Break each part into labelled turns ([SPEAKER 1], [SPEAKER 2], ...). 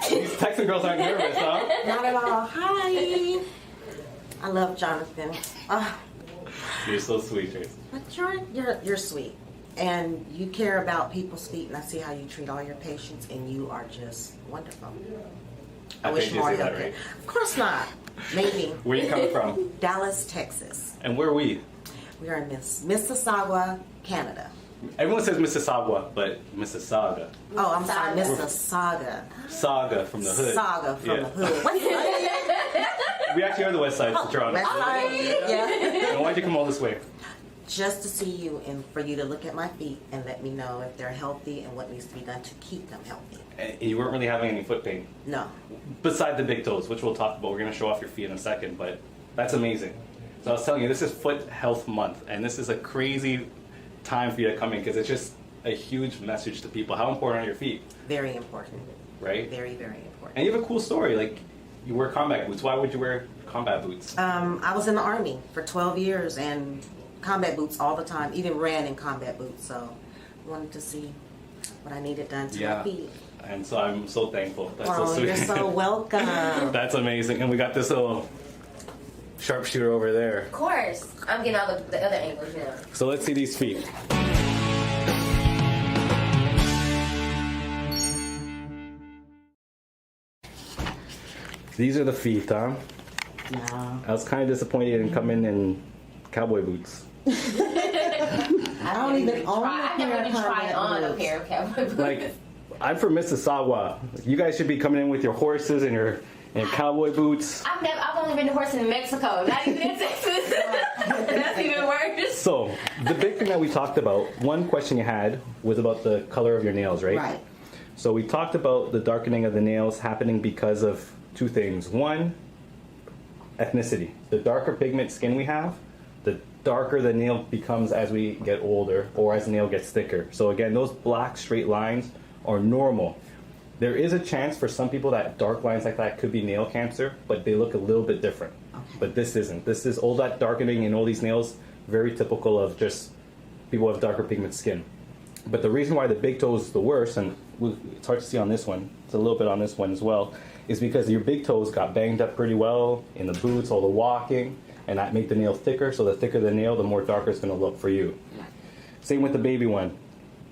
[SPEAKER 1] These Texan girls aren't nervous, huh?
[SPEAKER 2] Not at all. Hi. I love Jonathan.
[SPEAKER 1] You're so sweet, Tracy.
[SPEAKER 2] But you're sweet. And you care about people's feet, and I see how you treat all your patients, and you are just wonderful. I wish more help. Right? Of course not. Maybe.
[SPEAKER 1] Where are you coming from?
[SPEAKER 2] Dallas, Texas.
[SPEAKER 1] And where are we?
[SPEAKER 2] We are in Mississauga, Canada.
[SPEAKER 1] Everyone says Mississauga, but Mississauga.
[SPEAKER 2] Oh, I'm sorry, Mississauga.
[SPEAKER 1] Saga from the hood.
[SPEAKER 2] Saga from the hood. What's that?
[SPEAKER 1] We actually are the West Side of Toronto.
[SPEAKER 2] West Side, yeah.
[SPEAKER 1] And why'd you come all this way?
[SPEAKER 2] Just to see you and for you to look at my feet and let me know if they're healthy and what needs to be done to keep them healthy.
[SPEAKER 1] And you weren't really having any foot pain?
[SPEAKER 2] No.
[SPEAKER 1] Beside the big toes, which we'll talk about. We're going to show off your feet in a second, but that's amazing. So I was telling you, this is Foot Health Month, and this is a crazy time for you to come in because it's just a huge message to people. How important are your feet?
[SPEAKER 2] Very important.
[SPEAKER 1] Right?
[SPEAKER 2] Very, very important.
[SPEAKER 1] And you have a cool story. Like, you wear combat boots. Why would you wear combat boots?
[SPEAKER 2] I was in the Army for 12 years and combat boots all the time. Even ran in combat boots. So I wanted to see what I needed done to my feet.
[SPEAKER 1] And so I'm so thankful. That's so sweet.
[SPEAKER 2] You're so welcome.
[SPEAKER 1] That's amazing. And we got this little sharpshooter over there.
[SPEAKER 3] Of course. I'm getting all the other angles now.
[SPEAKER 1] So let's see these feet. These are the feet, huh?
[SPEAKER 2] No.
[SPEAKER 1] I was kind of disappointed you didn't come in cowboy boots.
[SPEAKER 2] I don't even own
[SPEAKER 3] I never even tried on a pair of cowboy boots.
[SPEAKER 1] Like, I'm from Mississauga. You guys should be coming in with your horses and your cowboy boots.
[SPEAKER 3] I've only been to horses in Mexico, not even in Texas. That's even worse.
[SPEAKER 1] So, the big thing that we talked about, one question you had was about the color of your nails, right?
[SPEAKER 2] Right.
[SPEAKER 1] So we talked about the darkening of the nails happening because of two things. One, ethnicity. The darker pigment skin we have, the darker the nail becomes as we get older or as the nail gets thicker. So again, those black straight lines are normal. There is a chance for some people that dark lines like that could be nail cancer, but they look a little bit different.
[SPEAKER 2] Okay.
[SPEAKER 1] But this isn't. This is all that darkening in all these nails, very typical of just people with darker pigment skin. But the reason why the big toe is the worst, and it's hard to see on this one, it's a little bit on this one as well, is because your big toes got banged up pretty well in the boots, all the walking, and that made the nail thicker. So the thicker the nail, the more darker it's going to look for you. Same with the baby one.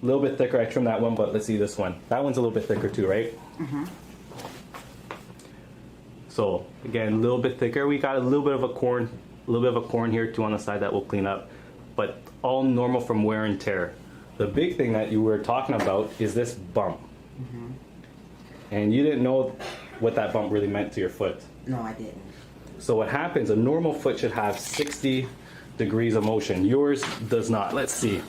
[SPEAKER 1] A little bit thicker. I trimmed that one, but let's see this one. That one's a little bit thicker too, right? Mm-hmm. So again, a little bit thicker. We got a little bit of a corn here too on the side that we'll clean up, but all normal from wear and tear. The big thing that you were talking about is this bump. Mm-hmm. And you didn't know what that bump really meant to your foot.
[SPEAKER 2] No, I didn't.
[SPEAKER 1] So what happens, a normal foot should have 60 degrees of motion. Yours does not. Let's see.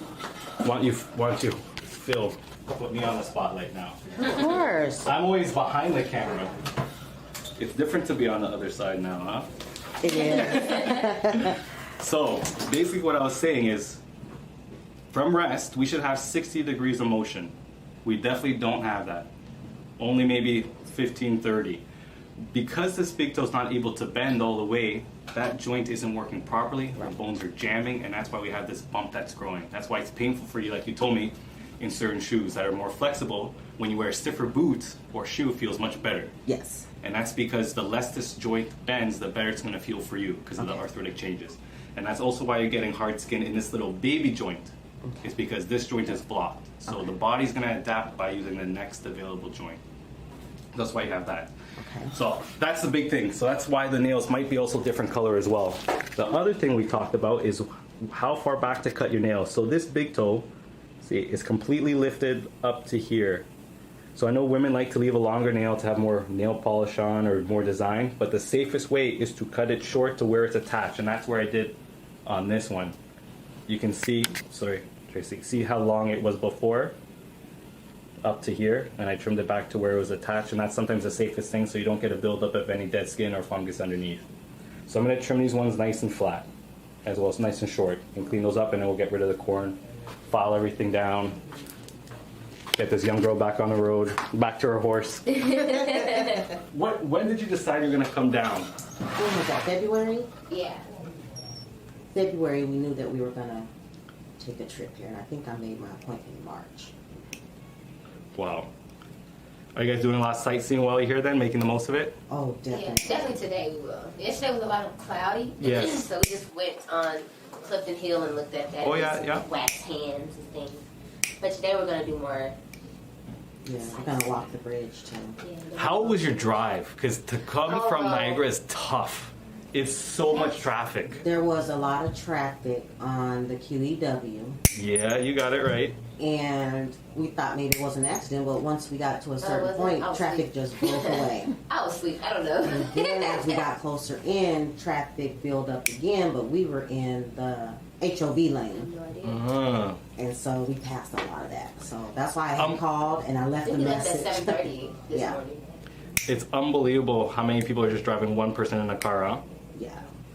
[SPEAKER 1] Why don't you, Phil, put me on the spotlight now.
[SPEAKER 2] Of course.
[SPEAKER 1] I'm always behind the camera. It's different to be on the other side now, huh?
[SPEAKER 2] It is.
[SPEAKER 1] So basically what I was saying is, from rest, we should have 60 degrees of motion. We definitely don't have that. Only maybe 15, 30. Because this big toe is not able to bend all the way, that joint isn't working properly, our bones are jamming, and that's why we have this bump that's growing. That's why it's painful for you, like you told me, in certain shoes that are more flexible. When you wear a stiffer boot or shoe, it feels much better.
[SPEAKER 2] Yes.
[SPEAKER 1] And that's because the less this joint bends, the better it's going to feel for you because of the arthritic changes. And that's also why you're getting hard skin in this little baby joint. It's because this joint is blocked. So the body's going to adapt by using the next available joint. That's why you have that.
[SPEAKER 2] Okay.
[SPEAKER 1] So that's the big thing. So that's why the nails might be also different color as well. The other thing we talked about is how far back to cut your nails. So this big toe, see, is completely lifted up to here. So I know women like to leave a longer nail to have more nail polish on or more design, but the safest way is to cut it short to where it's attached, and that's where I did on this one. You can see, sorry, Tracy, see how long it was before? Up to here, and I trimmed it back to where it was attached, and that's sometimes the safest thing so you don't get a buildup of any dead skin or fungus underneath. So I'm going to trim these ones nice and flat, as well as nice and short, and clean those up, and then we'll get rid of the corn, file everything down, get this young girl back on the road, back to her horse. When did you decide you're going to come down?
[SPEAKER 2] When was that, February?
[SPEAKER 3] Yeah.
[SPEAKER 2] February, we knew that we were going to take a trip here, and I think I made my appointment in March.
[SPEAKER 1] Wow. Are you guys doing a lot of sightseeing while you're here then, making the most of it?
[SPEAKER 2] Oh,
[SPEAKER 3] Yeah,
[SPEAKER 2] definitely.
[SPEAKER 3] definitely today we will. Yesterday was a lot of cloudy.
[SPEAKER 1] Yes.
[SPEAKER 3] So we just went on Clifton Hill and looked at that.
[SPEAKER 1] Oh, yeah,
[SPEAKER 3] Just
[SPEAKER 1] yeah.
[SPEAKER 3] Wax hands and things. But today we're gonna do more.
[SPEAKER 2] Yeah, we're gonna walk the bridge too.
[SPEAKER 3] Yeah,
[SPEAKER 1] How was your drive? Because to come
[SPEAKER 3] Oh,
[SPEAKER 1] from
[SPEAKER 3] no.
[SPEAKER 1] Niagara is tough. It's so much traffic.
[SPEAKER 2] There was a lot of traffic on the QEW,
[SPEAKER 1] Yeah, you got it right.
[SPEAKER 2] and we thought maybe it was an accident, but once we got to a certain
[SPEAKER 3] was it?
[SPEAKER 2] point,
[SPEAKER 3] Oh,
[SPEAKER 2] traffic
[SPEAKER 3] sweet.
[SPEAKER 2] just broke away.
[SPEAKER 3] I was asleep. I don't know.
[SPEAKER 2] And then as we got closer in, traffic built up again, but we were in the HOV lane,
[SPEAKER 3] No idea.
[SPEAKER 1] Uh,
[SPEAKER 2] and so we passed a lot of that. So that's why I had
[SPEAKER 1] Um,
[SPEAKER 2] called and I left
[SPEAKER 3] I
[SPEAKER 2] a
[SPEAKER 3] think we left
[SPEAKER 2] message.
[SPEAKER 3] at 7:30 this
[SPEAKER 2] Yeah.
[SPEAKER 3] morning.
[SPEAKER 1] it's unbelievable how many people are just driving one person in a car, huh?
[SPEAKER 2] Yeah,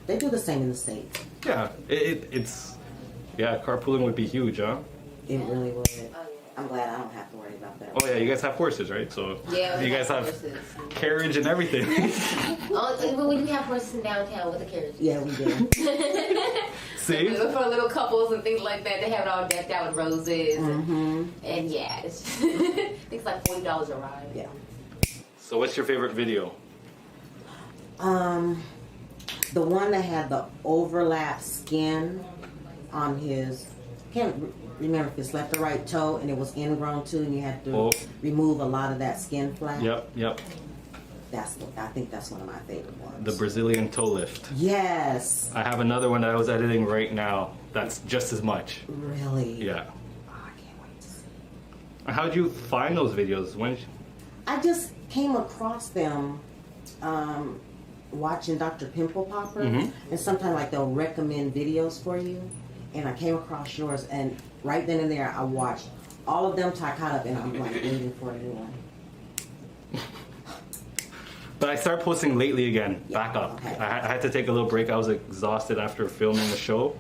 [SPEAKER 2] they do the same in the States.
[SPEAKER 1] Yeah, it's yeah, carpooling would be huge, huh?
[SPEAKER 2] It really would.
[SPEAKER 3] Oh, yeah.
[SPEAKER 2] I'm glad I don't have to worry about that.
[SPEAKER 1] Oh yeah, you guys have horses, right? So
[SPEAKER 3] Yeah, we
[SPEAKER 1] you guys have
[SPEAKER 3] horses.
[SPEAKER 1] carriage and everything.
[SPEAKER 3] Oh, we do have horses in downtown with the carriage.
[SPEAKER 2] Yeah, we do.
[SPEAKER 1] See?
[SPEAKER 3] For little couples and things like that, they have it all decked out with roses.
[SPEAKER 2] Mm-hmm.
[SPEAKER 3] And yeah, it's I think it's like $40 a ride.
[SPEAKER 2] Yeah.
[SPEAKER 1] So what's your favorite video?
[SPEAKER 2] The one that had the overlap skin on his, can't remember if it's left or right toe, and it was ingrown too, and you had to
[SPEAKER 1] Oh.
[SPEAKER 2] remove a lot of that skin flap.
[SPEAKER 1] Yep.
[SPEAKER 2] I think that's one of my favorite ones.
[SPEAKER 1] The Brazilian toe lift.
[SPEAKER 2] Yes.
[SPEAKER 1] I have another one that I was editing right now that's just as much.
[SPEAKER 2] Really.
[SPEAKER 1] Yeah.
[SPEAKER 2] Oh, I can't wait to see.
[SPEAKER 1] How'd you find those videos?
[SPEAKER 2] I just came across them watching Dr. Pimple Popper,
[SPEAKER 1] Mhm.
[SPEAKER 2] and sometimes like they'll recommend videos for you, and I came across yours, and right then and there I watched all of them till I caught up, and I'm like waiting for a new one.
[SPEAKER 1] But I started posting lately again, back up.
[SPEAKER 2] Okay.
[SPEAKER 1] I had to take a little break. I was exhausted after filming the show,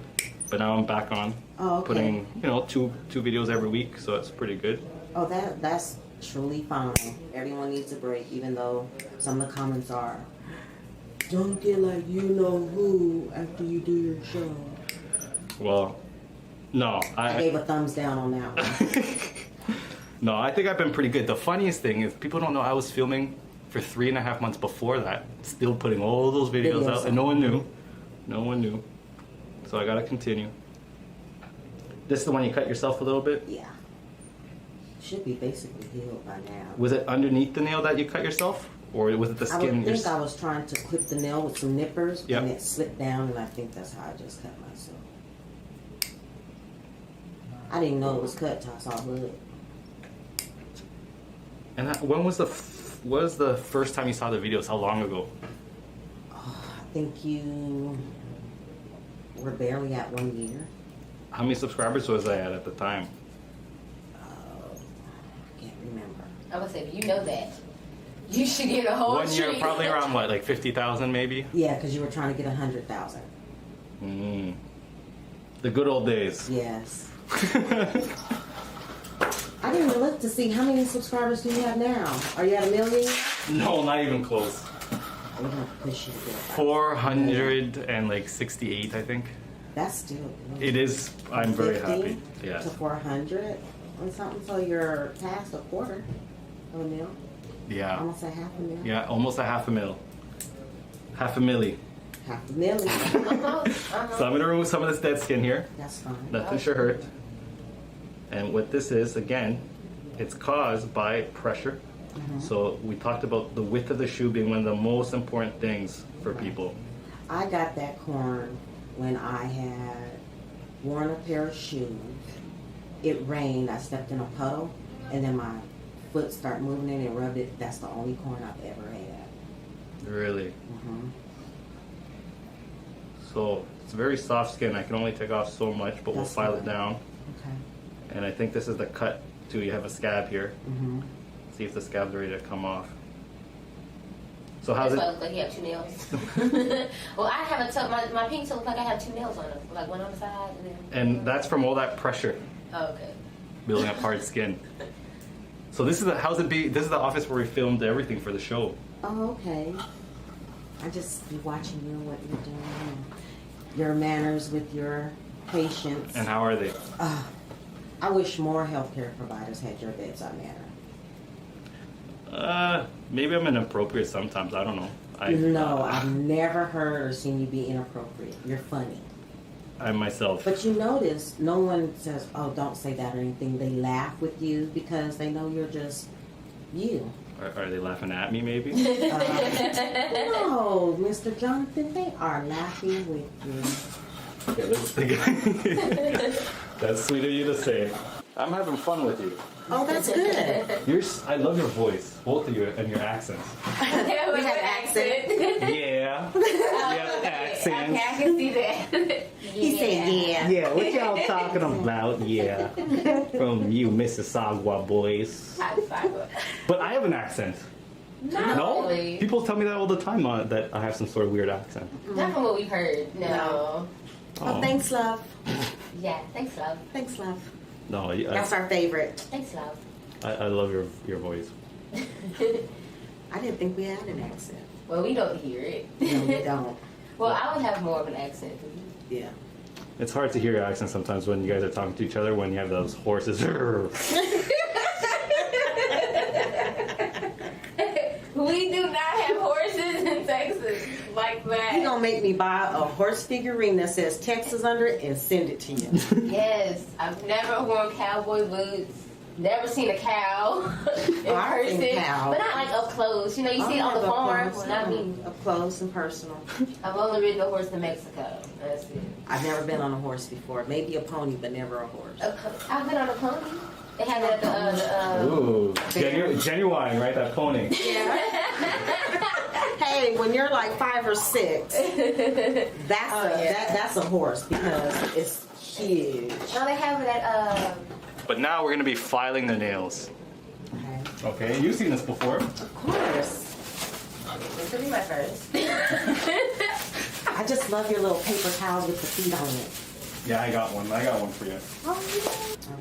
[SPEAKER 1] but now I'm back on,
[SPEAKER 2] Oh, okay.
[SPEAKER 1] putting two videos every week, so it's pretty good.
[SPEAKER 2] Oh, that's truly fine. Everyone needs a break, even though some of the comments are, don't get like you know who after you do your show.
[SPEAKER 1] Well, no,
[SPEAKER 2] I gave a thumbs down on that one.
[SPEAKER 1] no, I think I've been pretty good. The funniest thing is people don't know I was filming for 3.5 months before that, still putting all those videos out, and no one knew. No one knew. So I gotta continue. This is the one you cut yourself a little bit?
[SPEAKER 2] Yeah. Should be basically healed by now.
[SPEAKER 1] Was it underneath the nail that you cut yourself? Or was it the
[SPEAKER 2] I would
[SPEAKER 1] skin?
[SPEAKER 2] think I was trying to clip the nail with some nippers,
[SPEAKER 1] Yep.
[SPEAKER 2] and it slipped down, and I think that's how I just cut myself. I didn't know it was cut till I saw blood.
[SPEAKER 1] And when was the first time you saw the videos? How long ago?
[SPEAKER 2] I think you were barely at 1 year.
[SPEAKER 1] How many subscribers was I at the time?
[SPEAKER 2] I can't remember.
[SPEAKER 3] I would say, if you know that, you should get a whole
[SPEAKER 1] 1 year,
[SPEAKER 3] tree.
[SPEAKER 1] probably around what, like 50,000 maybe?
[SPEAKER 2] Yeah, because you were trying to get 100,000.
[SPEAKER 1] The good old days.
[SPEAKER 2] Yes. I didn't even look to see how many subscribers do you have now. Are you at 1 million?
[SPEAKER 1] No, not even close.
[SPEAKER 2] We're gonna push you to get
[SPEAKER 1] 468, I think.
[SPEAKER 2] That's still good.
[SPEAKER 1] It is. I'm very
[SPEAKER 2] 50
[SPEAKER 1] happy. Yeah.
[SPEAKER 2] To 400 or something, so you're past a quarter of a mil.
[SPEAKER 1] Yeah.
[SPEAKER 2] Almost a half a mil.
[SPEAKER 1] Yeah, almost a half a mil. Half a milli.
[SPEAKER 2] Half a million.
[SPEAKER 1] So I'm gonna remove some of this dead skin here.
[SPEAKER 2] That's fine.
[SPEAKER 1] Nothing should hurt. And what this is, again, it's caused by pressure. So we talked about the width of the shoe being one of the most important things for people.
[SPEAKER 2] I got that corn when I had worn a pair of shoes. It rained, I stepped in a puddle, and then my foot started moving and it rubbed it. That's the only corn I've ever had.
[SPEAKER 1] Really.
[SPEAKER 2] Mm-hmm.
[SPEAKER 1] So it's very soft skin. I can only take off so much, but we'll
[SPEAKER 2] That's
[SPEAKER 1] file
[SPEAKER 2] fine.
[SPEAKER 1] it down.
[SPEAKER 2] Okay.
[SPEAKER 1] And I think this is the cut too. You have a scab here.
[SPEAKER 2] Mm-hmm.
[SPEAKER 1] See if the scab's ready to come off. So how's
[SPEAKER 3] That's why I
[SPEAKER 1] it?
[SPEAKER 3] look like you have 2 nails. Well, I have a toe. My pink toe looks like I have 2 nails on it, like one on the side and then.
[SPEAKER 1] And that's from all that pressure
[SPEAKER 3] Oh, okay.
[SPEAKER 1] building up hard skin. So this is how's it be? This is the office where we filmed everything for the show.
[SPEAKER 2] Oh, okay. I just be watching you what you're doing. Your manners with your patients.
[SPEAKER 1] And how are they?
[SPEAKER 2] I wish more healthcare providers had your bedside manner.
[SPEAKER 1] Maybe I'm inappropriate sometimes. I don't know.
[SPEAKER 2] No, I've never heard or seen you be inappropriate. You're funny.
[SPEAKER 1] I myself.
[SPEAKER 2] But you notice no one says, oh, don't say that or anything. They laugh with you because they know you're just you.
[SPEAKER 1] Are they laughing at me? Maybe.
[SPEAKER 2] No, Mr. Jonathan, they are laughing with you.
[SPEAKER 1] That's sweet of you to say. I'm having fun with you.
[SPEAKER 2] Oh, that's good.
[SPEAKER 1] I love your voice, both of you, and your accents.
[SPEAKER 3] Yeah, we have accent.
[SPEAKER 1] Yeah. Yeah, accents.
[SPEAKER 3] Okay, I can see that.
[SPEAKER 2] He said, yeah.
[SPEAKER 1] Yeah, what y'all talking about? Yeah. From you, Mississauga boys. But I have an accent. No?
[SPEAKER 3] Really.
[SPEAKER 1] People tell me that all the time, that I have some sort of weird accent.
[SPEAKER 3] Not from what we've heard. No.
[SPEAKER 2] Oh, thanks, love.
[SPEAKER 3] Yeah, thanks, love.
[SPEAKER 2] Thanks, love.
[SPEAKER 1] No,
[SPEAKER 2] That's our favorite.
[SPEAKER 3] Thanks, love.
[SPEAKER 1] I love your voice.
[SPEAKER 2] I didn't think we had an accent.
[SPEAKER 3] Well, we don't hear it.
[SPEAKER 2] No, we don't.
[SPEAKER 3] Well, I would have more of an accent.
[SPEAKER 2] Yeah.
[SPEAKER 1] It's hard to hear your accent sometimes when you guys are talking to each other, when you have those horses.
[SPEAKER 3] We do not have horses in Texas like that.
[SPEAKER 2] You're going to make me buy a horse figurine that says Texas under it and send it to you.
[SPEAKER 3] Yes, I've never worn cowboy boots. Never seen a cow in
[SPEAKER 2] I've seen
[SPEAKER 3] person,
[SPEAKER 2] cow.
[SPEAKER 3] but not like up close. You know, you see it on the farm. Well, not me.
[SPEAKER 2] Up close and personal.
[SPEAKER 3] I've only ridden a horse in Mexico. That's it.
[SPEAKER 2] I've never been on a horse before. Maybe a pony, but never a horse.
[SPEAKER 3] I've been on a pony. They had it at the
[SPEAKER 1] Ooh, genuine, right? That pony.
[SPEAKER 2] Yeah. Hey, when you're like 5 or 6, that's a horse because it's huge.
[SPEAKER 3] No, they have it at
[SPEAKER 1] But now we're going to be filing the nails.
[SPEAKER 2] Okay.
[SPEAKER 1] Okay, you've seen this before.
[SPEAKER 2] Of course.
[SPEAKER 3] This will be my first.
[SPEAKER 2] I just love your little paper towels with the feet on it.
[SPEAKER 1] Yeah, I got one for you.
[SPEAKER 2] Oh, yeah.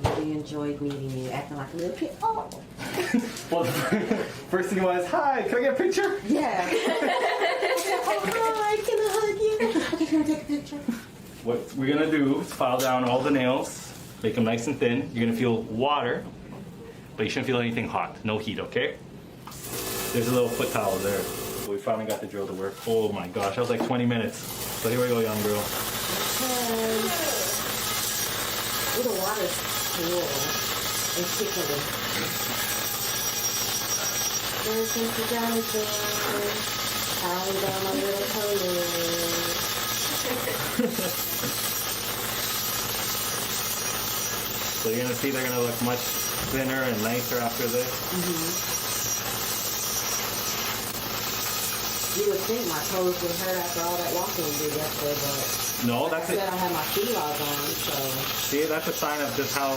[SPEAKER 2] I really enjoyed meeting you, acting like a little kid. Oh.
[SPEAKER 1] Well, first thing was, hi, can I get a picture?
[SPEAKER 2] Yeah. Oh, hi, can I hug you? Okay, can I take a picture?
[SPEAKER 1] What we're going to do is file down all the nails, make them nice and thin. You're going to feel water, but you shouldn't feel anything hot. No heat, okay? There's a little foot towel there. We finally got the drill to work. Oh my gosh, that was like 20 minutes. So here we go, young girl.
[SPEAKER 2] Ooh, the water's cool and tickly. There's Mr. Jonathan. Filing down my little toes.
[SPEAKER 1] So you're going to see they're going to look much thinner and nicer after this.
[SPEAKER 2] You would think my toes would hurt after all that walking we did yesterday, but
[SPEAKER 1] No,
[SPEAKER 2] like
[SPEAKER 1] that's
[SPEAKER 2] I
[SPEAKER 1] it.
[SPEAKER 2] said, I had my feet logs on, so
[SPEAKER 1] See, that's a sign of just how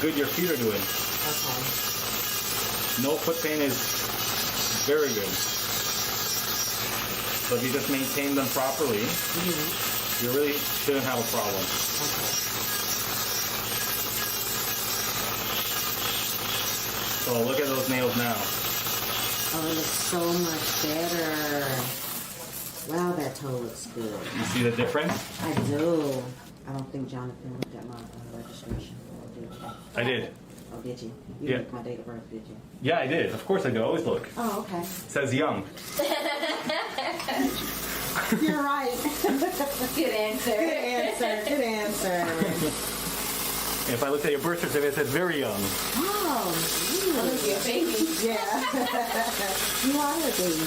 [SPEAKER 1] good your feet are doing.
[SPEAKER 2] okay.
[SPEAKER 1] No foot pain is very good. So if you just maintain them properly, you really shouldn't have a problem. So look at those nails now.
[SPEAKER 2] Oh, it looks so much better. Wow, that toe looks good.
[SPEAKER 1] You see the difference?
[SPEAKER 2] I do. I don't think Jonathan looked at my registration. Or did you?
[SPEAKER 1] I did.
[SPEAKER 2] Oh, did you? You
[SPEAKER 1] Yeah.
[SPEAKER 2] looked at my date of birth, did you?
[SPEAKER 1] Yeah, I did. Of course I do. I always look.
[SPEAKER 2] Oh, okay.
[SPEAKER 1] It says young.
[SPEAKER 2] You're right.
[SPEAKER 3] Good answer.
[SPEAKER 2] Good answer. Good answer.
[SPEAKER 1] If I looked at your birth certificate, it says very young.
[SPEAKER 2] Oh,
[SPEAKER 3] I'm gonna be a baby.
[SPEAKER 2] yeah. You are a baby.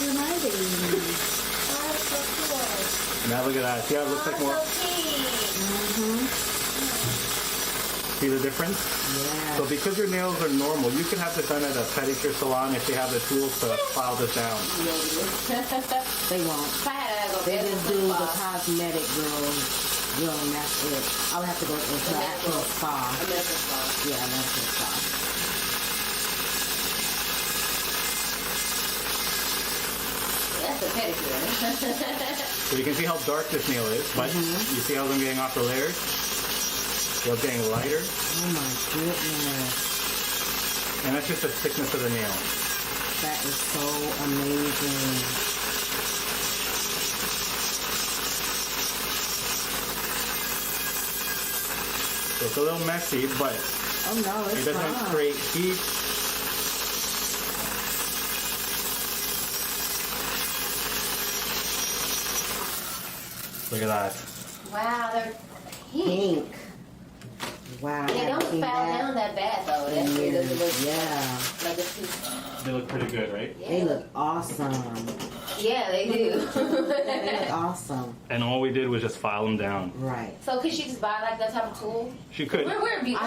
[SPEAKER 2] You're my baby.
[SPEAKER 3] Oh, so cool.
[SPEAKER 1] Now look at that. See how it looks like more?
[SPEAKER 3] So cute.
[SPEAKER 1] See the difference?
[SPEAKER 2] Yeah.
[SPEAKER 1] So because your nails are normal, you can have this done at a pedicure salon if they have the tools to file this down.
[SPEAKER 2] They won't.
[SPEAKER 3] If I had to go
[SPEAKER 2] They
[SPEAKER 3] there,
[SPEAKER 2] just do the cosmetic girl, and that's it. I'll have to go into an actual spa. Yeah, that's a spa.
[SPEAKER 3] That's a pedicure.
[SPEAKER 1] So you can see how dark this nail is, but you see how I'm getting off the layers? See how it's getting lighter?
[SPEAKER 2] Oh my goodness.
[SPEAKER 1] And that's just the thickness of the nail.
[SPEAKER 2] That is so amazing.
[SPEAKER 1] So it's a little messy, but
[SPEAKER 2] Oh no,
[SPEAKER 1] it
[SPEAKER 2] it's
[SPEAKER 1] doesn't
[SPEAKER 2] fine.
[SPEAKER 1] create heat. Look at that.
[SPEAKER 3] Wow, they're pink.
[SPEAKER 2] Pink. Wow.
[SPEAKER 3] They don't
[SPEAKER 2] seen
[SPEAKER 3] fall down that bad though. That shit doesn't look
[SPEAKER 2] Yeah.
[SPEAKER 3] like a piece.
[SPEAKER 1] They look pretty good, right?
[SPEAKER 3] Yeah.
[SPEAKER 2] They look awesome.
[SPEAKER 3] Yeah, they do.
[SPEAKER 2] They look awesome.
[SPEAKER 1] And all we did was just file them down.
[SPEAKER 2] Right.
[SPEAKER 3] So could she just buy like that type of tool?
[SPEAKER 1] She could.
[SPEAKER 2] I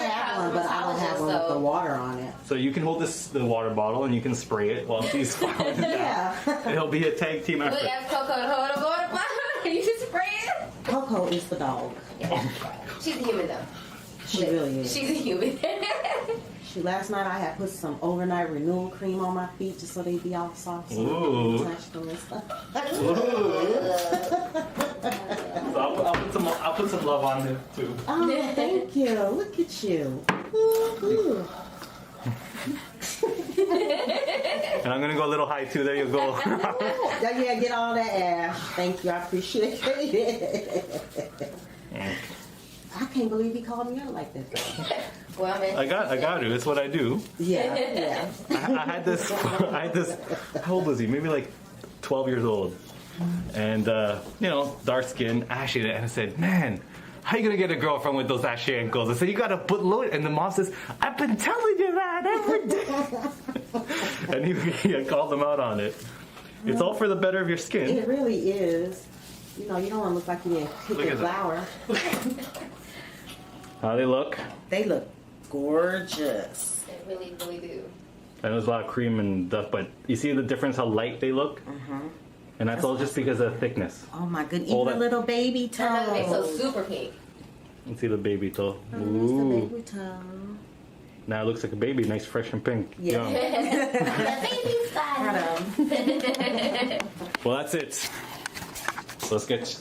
[SPEAKER 2] have one, but I don't have one with the water on it.
[SPEAKER 1] So you can hold the water bottle and you can spray it while she's filing it down.
[SPEAKER 2] Yeah.
[SPEAKER 1] It'll be a tag team
[SPEAKER 3] We
[SPEAKER 1] effort.
[SPEAKER 3] asked Coco to hold a water bottle. You just spray it.
[SPEAKER 2] Coco is the dog.
[SPEAKER 3] She's a human though.
[SPEAKER 2] She really is.
[SPEAKER 3] She's a human.
[SPEAKER 2] Last night I had put some overnight renewal cream on my feet just so they'd be all soft. So
[SPEAKER 1] Ooh.
[SPEAKER 2] I touched them and stuff.
[SPEAKER 1] So I'll put some love on there too.
[SPEAKER 2] Oh, thank you. Look at you. Ooh.
[SPEAKER 1] And I'm gonna go a little high too. There you go.
[SPEAKER 2] Yeah, get all that ash. Thank you. I appreciate it. I can't believe he called me out like this.
[SPEAKER 3] Well, I mean,
[SPEAKER 1] I got to. It's what I do.
[SPEAKER 2] Yeah.
[SPEAKER 1] I had this. How old was he? Maybe like 12 years old. And dark skin, ashy. And I said, man, how you gonna get a girlfriend with those ashy ankles? I said, you gotta put lotion. And the mom says, I've been telling you that every day. And he called them out on it. It's all for the better of your skin.
[SPEAKER 2] It really is. You know, you don't want to look like you didn't pick
[SPEAKER 1] Look
[SPEAKER 2] a
[SPEAKER 1] at that.
[SPEAKER 2] flower.
[SPEAKER 1] How they look?
[SPEAKER 2] They look gorgeous.
[SPEAKER 3] they really, really do.
[SPEAKER 1] I know there's a lot of cream and stuff, but you see the difference how light they look? And that's all just because of thickness.
[SPEAKER 2] Oh my goodness.
[SPEAKER 1] All
[SPEAKER 2] Even
[SPEAKER 1] that-
[SPEAKER 2] little baby toes.
[SPEAKER 3] That makes so super pink.
[SPEAKER 1] Let's see the baby toe.
[SPEAKER 2] Oh, that's the
[SPEAKER 1] Ooh.
[SPEAKER 2] baby toe.
[SPEAKER 1] Now it looks like a baby, nice, fresh, and pink.
[SPEAKER 2] Yeah.
[SPEAKER 1] Yum.
[SPEAKER 3] The baby side.
[SPEAKER 1] Well, that's it. So let's get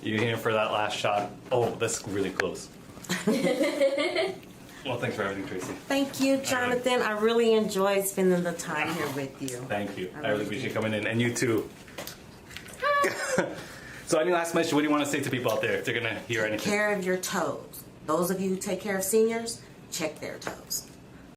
[SPEAKER 1] you here for that last shot. Oh, that's really close. Well, thanks for everything, Tracy.
[SPEAKER 2] Thank you, Jonathan. I really enjoyed spending the time here with you.
[SPEAKER 1] Thank you.
[SPEAKER 2] I
[SPEAKER 1] I really
[SPEAKER 2] really
[SPEAKER 1] appreciate
[SPEAKER 2] do.
[SPEAKER 1] coming in, and you too. So, any last message? What do you want to say to people out there if they're gonna hear anything?
[SPEAKER 2] Take care of your toes. Those of you who take care of seniors, check their toes.